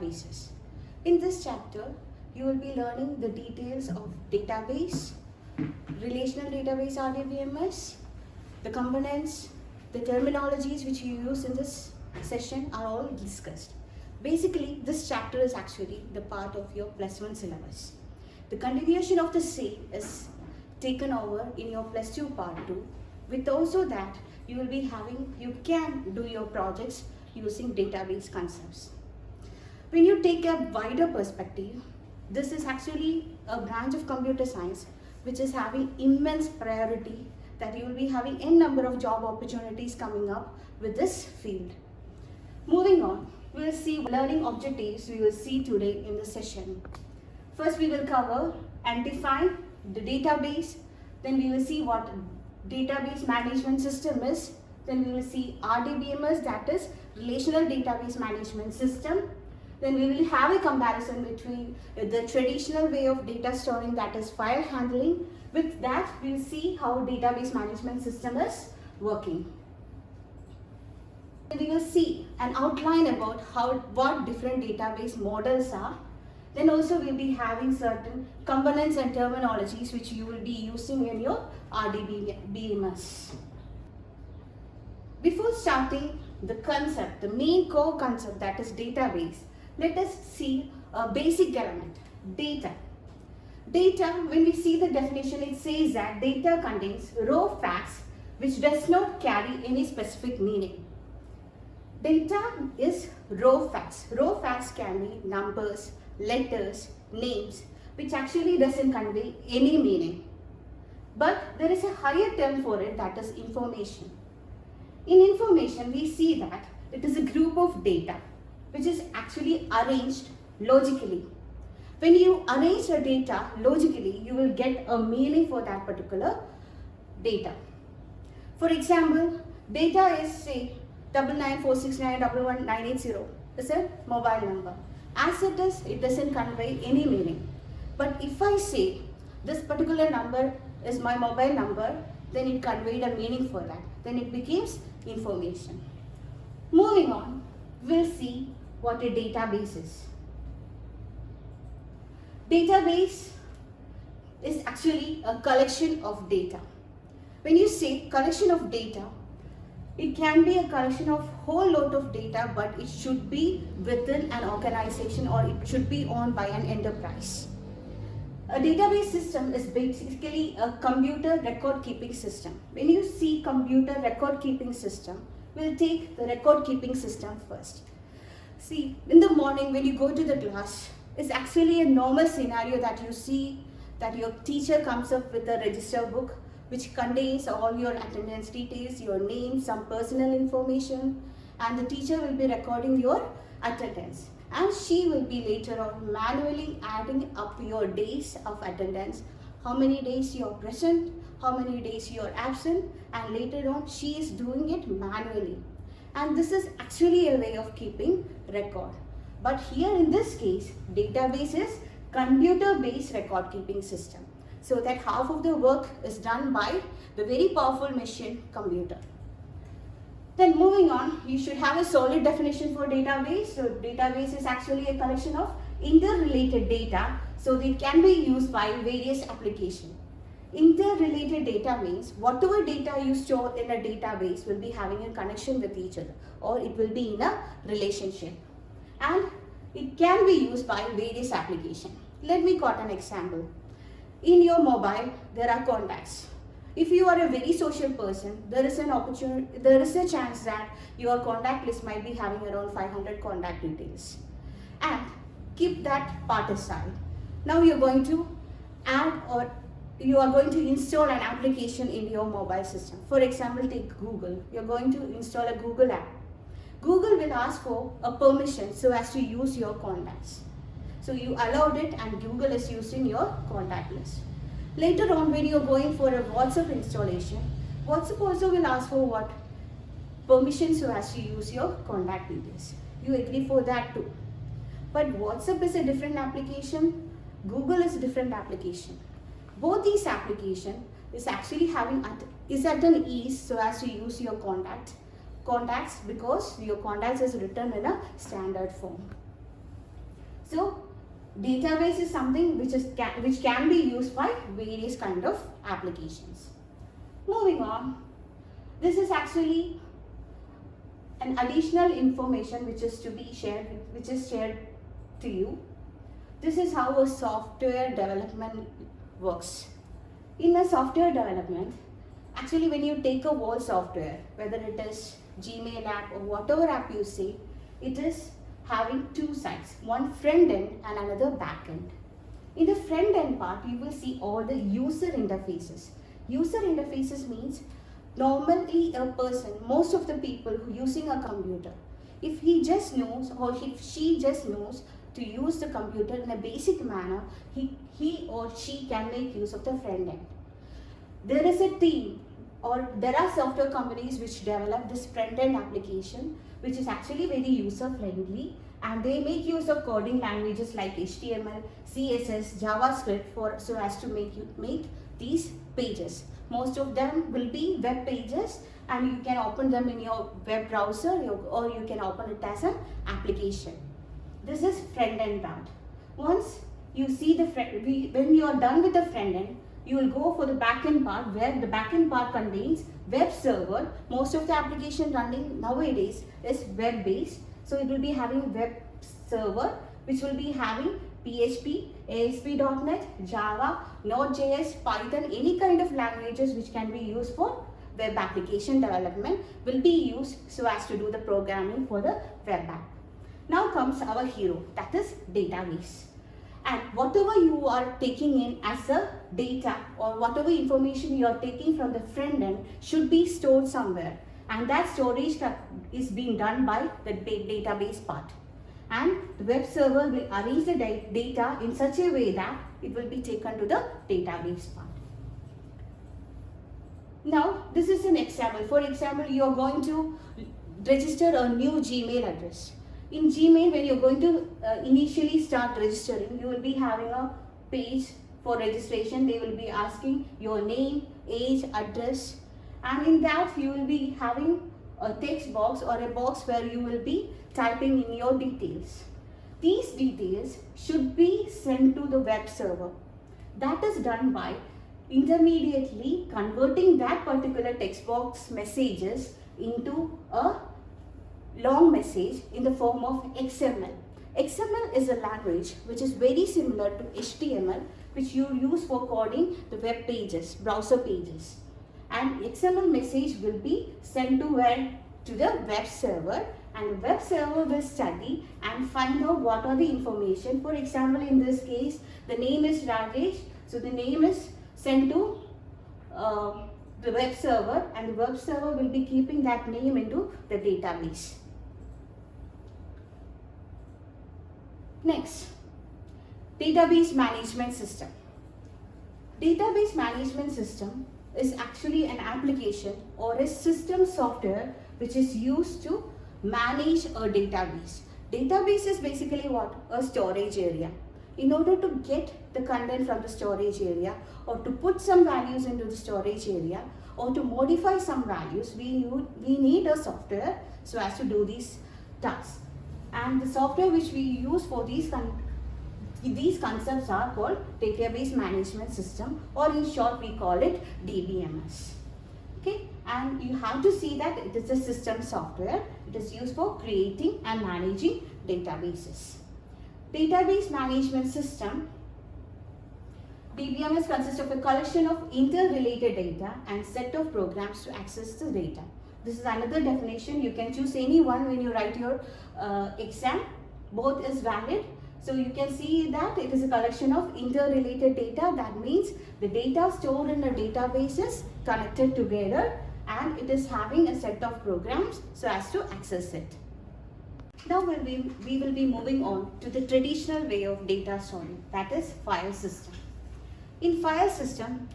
databases. In this chapter, you will be learning the details of database, relational database RDBMS, the components, the terminologies which you use in this session are all discussed. Basically, this chapter is actually the part of your +1 syllabus. The continuation of the same is taken over in your +2 part 2, with also that you can do your projects using database concepts. When you take a wider perspective, this is actually a branch of computer science which is having immense priority, that you will be having n number of job opportunities coming up with this field. Moving on, we will see learning objectives we will see today in the session. First, we will cover and define the database. Then we will see what database management system is. Then we will see RDBMS, that is Relational Database Management System. Then we will have a comparison between the traditional way of data storing, that is file handling. With that, we will see how database management system is working. We will see an outline about what different database models are. Then also we will be having certain components and terminologies which you will be using in your RDBMS. Before starting the concept, the main core concept, that is database, let us see a basic element, data. Data, when we see the definition, it says that data contains raw facts which does not carry any specific meaning. Data is raw facts. Raw facts can be numbers, letters, names, which actually doesn't convey any meaning. But there is a higher term for it, that is information. In information, we see that it is a group of data which is actually arranged logically. When you arrange the data logically, you will get a meaning for that particular data. For example, data is say 99469111980 is a mobile number. As it is, it doesn't convey any meaning. But if I say this particular number is my mobile number, then it conveyed a meaning for that. Then it becomes information. Moving on, we'll see what a database is. Database is actually a collection of data. When you say collection of data, it can be a collection of whole lot of data, but it should be within an organization or it should be owned by an enterprise. A database system is basically a computer record keeping system. When you see computer record keeping system, we'll take the record keeping system first. See, in the morning when you go to the class, it's actually a normal scenario that you see that your teacher comes up with a register book which contains all your attendance details, your name, some personal information, and the teacher will be recording your attendance. And she will be later on manually adding up your days of attendance, how many days you are present, how many days you are absent, and later on she is doing it manually. And this is actually a way of keeping record. But here in this case, database is computer-based record keeping system. So that half of the work is done by the very powerful machine, computer. Then moving on, you should have a solid definition for database. So database is actually a collection of interrelated data, so it can be used by various applications. Interrelated data means whatever data you store in a database will be having a connection with each other, or it will be in a relationship. And it can be used by various applications. Let me quote an example. In your mobile, there are contacts. If you are a very social person, there is a chance that your contact list might be having around 500 contact details. And keep that part aside. Now you are going to add or you are going to install an application in your mobile system. For example, take Google. You are going to install a Google app. Google will ask for a permission so as to use your contacts. So you allowed it and Google is using your contact list. Later on, when you are going for a WhatsApp installation, WhatsApp also will ask for what? Permission so as to use your contact details. You agree for that too. But WhatsApp is a different application, Google is a different application. Both these applications is actually is at an ease so as to use your contacts because your contacts is written in a standard form. So database is something which can be used by various kind of applications. Moving on, this is actually an additional information which is shared to you. This is how a software development works. In a software development, actually when you take a whole software, whether it is Gmail app or whatever app you say, it is having two sides, one front end and another back end. In the front end part, you will see all the user interfaces. User interfaces means normally a person, most of the people who using a computer, if he just knows or if she just knows to use the computer in a basic manner, he or she can make use of the front end. There is a team or there are software companies which develop this front end application which is actually very user friendly, and they make use of coding languages like HTML, CSS, JavaScript so as to make these pages. Most of them will be web pages, and you can open them in your web browser or you can open it as an application. This is front end part. Once you see when you are done with the front end, you will go for the back end part, where the back end part contains web server. Most of the application running nowadays is web based, so it will be having web server which will be having PHP, ASP.NET, Java, Node.js, Python, any kind of languages which can be used for web application development will be used so as to do the programming for the web app. Now comes our hero, that is database. And whatever you are taking in as a data or whatever information you are taking from the front end should be stored somewhere, and that storage is being done by the database part. And the web server will arrange the data in such a way that it will be taken to the database part. Now this is an example. For example, you are going to register a new Gmail address. In Gmail, when you're going to initially start registering, you will be having a page for registration. They will be asking your name, age, address, and in that you will be having a text box or a box where you will be typing in your details. These details should be sent to the web server. That is done by intermediately converting that particular text box messages into a long message in the form of XML. XML is a language which is very similar to HTML, which you use for coding the web pages, browser pages. And XML message will be sent to the web server, and the web server will study and find out what are the information. For example, in this case, the name is Rajesh, so the name is sent to the web server, and the web server will be keeping that name into the database. Next, database management system. Database management system is actually an application or a system software which is used to manage a database. Database is basically what? A storage area. In order to get the content from the storage area, or to put some values into the storage area, or to modify some values, we need a software so as to do these tasks. And the software which we use for these concepts are called database management system, or in short we call it DBMS. Okay, and you have to see that it is a system software. It is used for creating and managing databases. Database management system, DBMS, consists of a collection of interrelated data and set of programs to access the data. This is another definition. You can choose any one when you write your exam. Both is valid. So you can see that it is a collection of interrelated data. That means the data stored in a database is connected together, and it is having a set of programs so as to access it. Now we will be moving on to the traditional way of data storing, that is file system. In file system,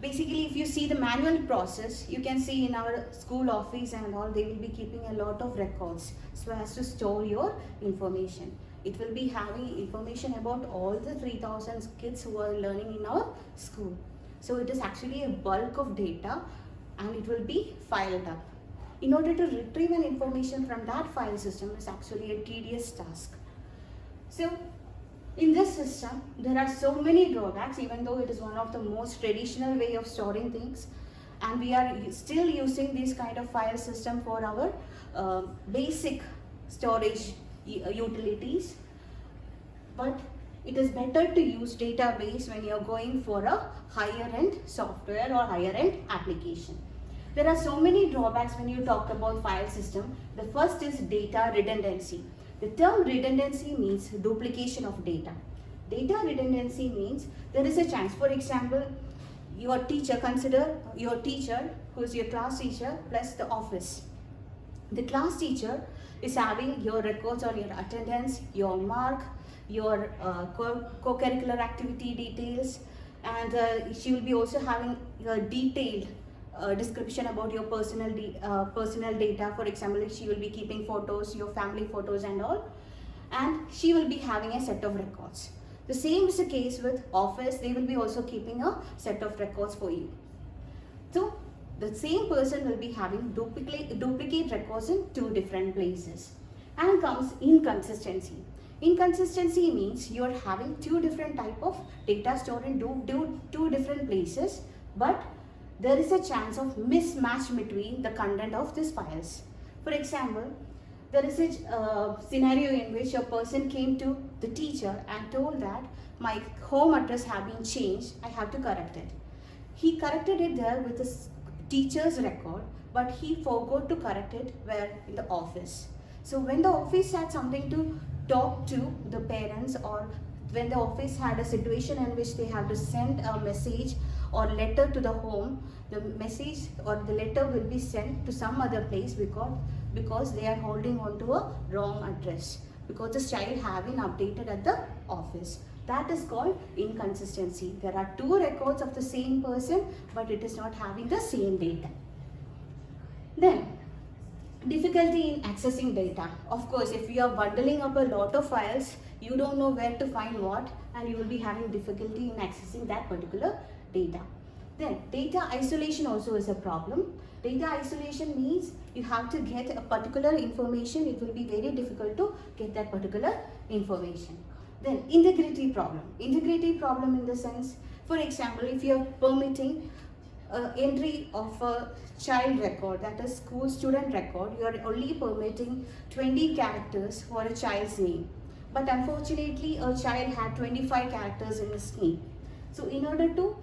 basically if you see the manual process, you can see in our school office and all, they will be keeping a lot of records so as to store your information. It will be having information about all the 3,000 kids who are learning in our school. So it is actually a bulk of data, and it will be filed up. In order to retrieve an information from that file system is actually a tedious task. So In this system, there are so many drawbacks, even though it is one of the most traditional way of storing things, and we are still using this kind of file system for our basic storage utilities. But it is better to use database when you are going for a higher end software or higher end application. There are so many drawbacks when you talk about file system. The first is data redundancy. The term redundancy means duplication of data. Data redundancy means there is a chance. For example, your teacher, consider your teacher who is your class teacher plus the office. The class teacher is having your records on your attendance, your mark, your co-curricular activity details, and she will be also having a detailed description about your personal data. For example, she will be keeping photos, your family photos and all, and she will be having a set of records. The same is the case with office. They will be also keeping a set of records for you. So the same person will be having duplicate records in two different places. And comes inconsistency. Inconsistency means you are having two different type of data stored in two different places, but there is a chance of mismatch between the content of these files. For example, there is a scenario in which a person came to the teacher and told that my home address have been changed, I have to correct it. He corrected it there with the teacher's record, but he forgot to correct it where in the office. So when the office had something to talk to the parents, or when the office had a situation in which they have to send a message or letter to the home, the message or the letter will be sent to some other place because they are holding on to a wrong address, because the child have been updated at the office. That is called inconsistency. There are two records of the same person, but it is not having the same data. Then, difficulty in accessing data. Of course, if you are bundling up a lot of files, you don't know where to find what, and you will be having difficulty in accessing that particular data. Then, data isolation also is a problem. Data isolation means you have to get a particular information. It will be very difficult to get that particular information. Then, integrity problem. Integrity problem in the sense, for example, if you are permitting entry of a child record, that is school student record, you are only permitting 20 characters for a child's name. But unfortunately, a child had 25 characters in his name. So in order to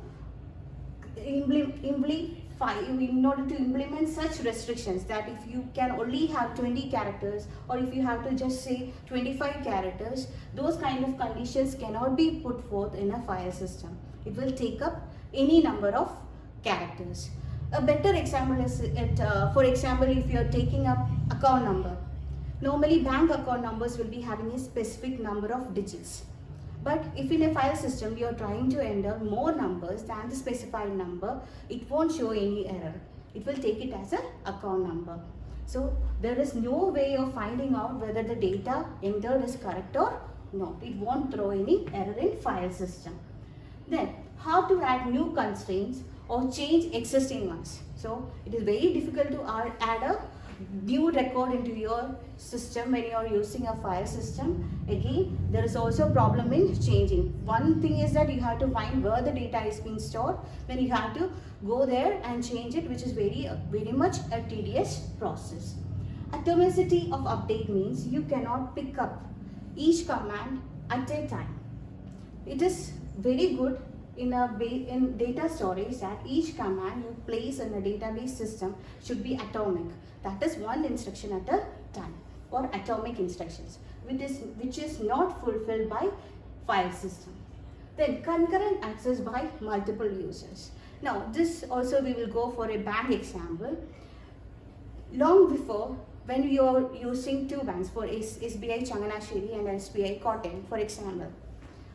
implement such restrictions, that if you can only have 20 characters, or if you have to just say 25 characters, those kind of conditions cannot be put forth in a file system. It will take up any number of characters. A better example is for example, if you are taking up account number. Normally bank account numbers will be having a specific number of digits. But if in a file system you are trying to enter more numbers than the specified number, it won't show any error. It will take it as an account number. So there is no way of finding out whether the data entered is correct or not. It won't throw any error in file system. Then, how to add new constraints or change existing ones. So it is very difficult to add a new record into your system when you are using a file system. Again, there is also a problem in changing. One thing is that you have to find where the data is being stored, then you have to go there and change it, which is very much a tedious process. Atomicity of update means you cannot pick up each command at a time. It is very good in data storage that each command you place in a database system should be atomic. That is one instruction at a time, or atomic instructions, which is not fulfilled by file system. Then concurrent access by multiple users. Now this also we will go for a bank example. Long before, when you are using two banks, for SBI Changanasheri and SBI Kottayam, for example,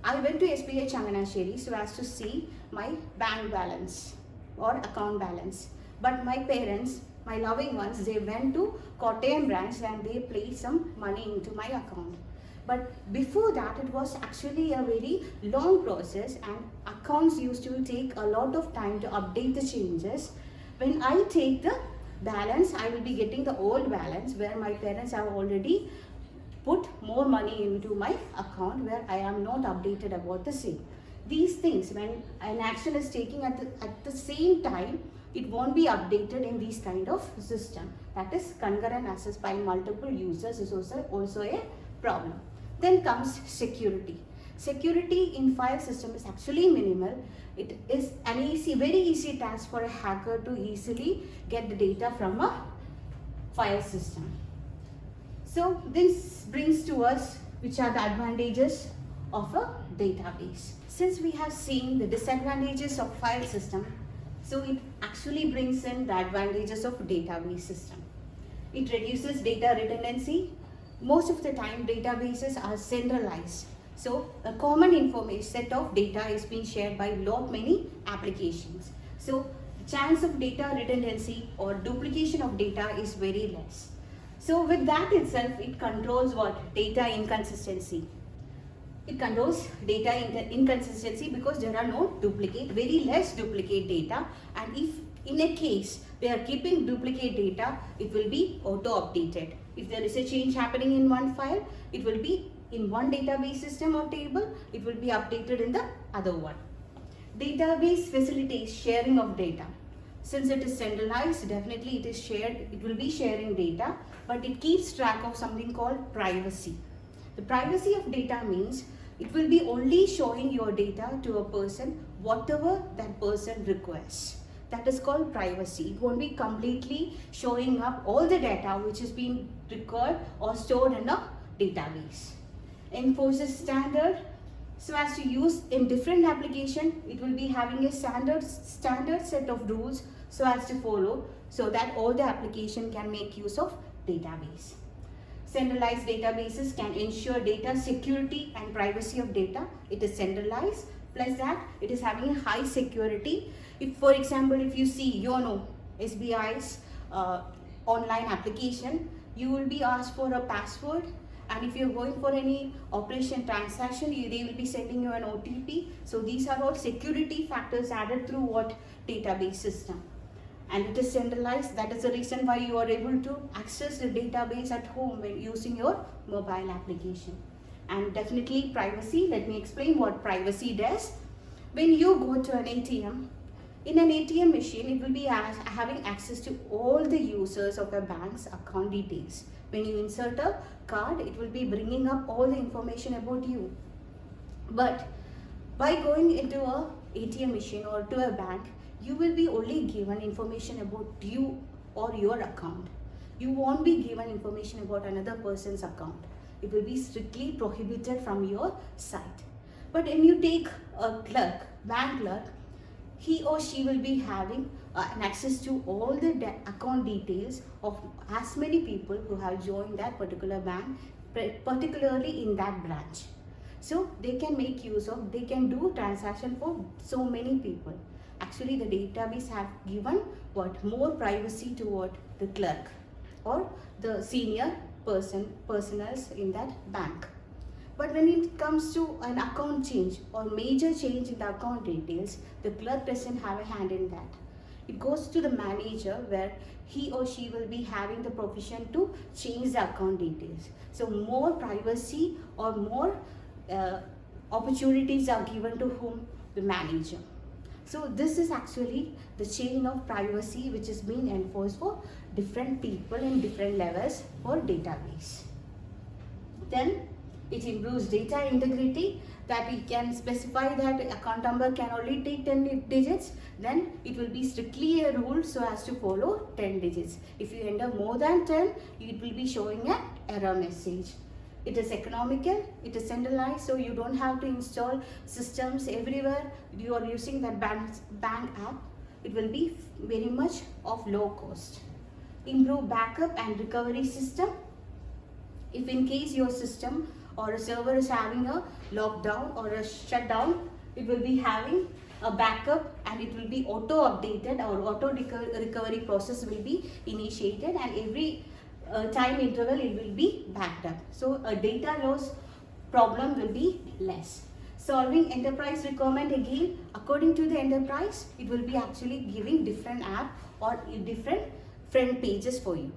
I went to SBI Changanasheri so as to see my bank balance or account balance. But my parents, my loving ones, they went to Kottayam branch and they placed some money into my account. But before that, it was actually a very long process, and accounts used to take a lot of time to update the changes. When I take the balance, I will be getting the old balance where my parents have already put more money into my account where I am not updated about the same. These things, when an action is taking at the same time, it won't be updated in these kind of system. That is concurrent access by multiple users is also a problem. Then comes security. Security in file system is actually minimal. It is an very easy task for a hacker to easily get the data from a file system. So this brings to us which are the advantages of a database. Since we have seen the disadvantages of file system, so it actually brings in the advantages of database system. It reduces data redundancy. Most of the time databases are centralized. So a common information set of data is being shared by many applications. So the chance of data redundancy or duplication of data is very less. So with that itself, it controls what? Data inconsistency. It controls data inconsistency because there are no very less duplicate data, and if in a case they are keeping duplicate data, it will be auto-updated. If there is a change happening in one file, it will be in one database system or table, it will be updated in the other one. Database facilitates sharing of data. Since it is centralized, definitely it is shared, it will be sharing data, but it keeps track of something called privacy. The privacy of data means it will be only showing your data to a person whatever that person requests. That is called privacy. It won't be completely showing up all the data which is being recorded or stored in a database. Enforces standard so as to use in different application. It will be having a standard set of rules so as to follow, so that all the application can make use of database. Centralized databases can ensure data security and privacy of data. It is centralized, plus that it is having high security. If, for example, if you see YONO, SBI's online application, you will be asked for a password, and if you're going for any operation transaction, they will be sending you an OTP. So these are all security factors added through what? Database system. And it is centralized. That is the reason why you are able to access the database at home when using your mobile application. And definitely privacy. Let me explain what privacy does. When you go to an ATM, in an ATM machine, it will be having access to all the users of a bank's account details. When you insert a card, it will be bringing up all the information about you. But by going into a ATM machine or to a bank, you will be only given information about you or your account. You won't be given information about another person's account. It will be strictly prohibited from your side. But when you take a clerk, bank clerk, he or she will be having an access to all the account details of as many people who have joined that particular bank, particularly in that branch. So they can make use of, they can do transaction for so many people. Actually, the database have given what? More privacy to what? The clerk or the senior personals in that bank. But when it comes to an account change or major change in the account details, the clerk doesn't have a hand in that. It goes to the manager where he or she will be having the provision to change the account details. So more privacy or more opportunities are given to whom? The manager. So this is actually the chain of privacy which is being enforced for different people in different levels for database. Then it improves data integrity, that we can specify that account number can only take 10 digits. Then it will be strictly a rule so as to follow 10 digits. If you enter more than 10, it will be showing an error message. It is economical, it is centralized, so you don't have to install systems everywhere. You are using that bank app. It will be very much of low cost. Improve backup and recovery system. If in case your system or a server is having a lockdown or a shutdown, it will be having a backup and it will be auto updated, or auto recovery process will be initiated, and every time interval it will be backed up. So a data loss problem will be less. Solving enterprise requirement, again according to the enterprise, it will be actually giving different app or different front pages for you.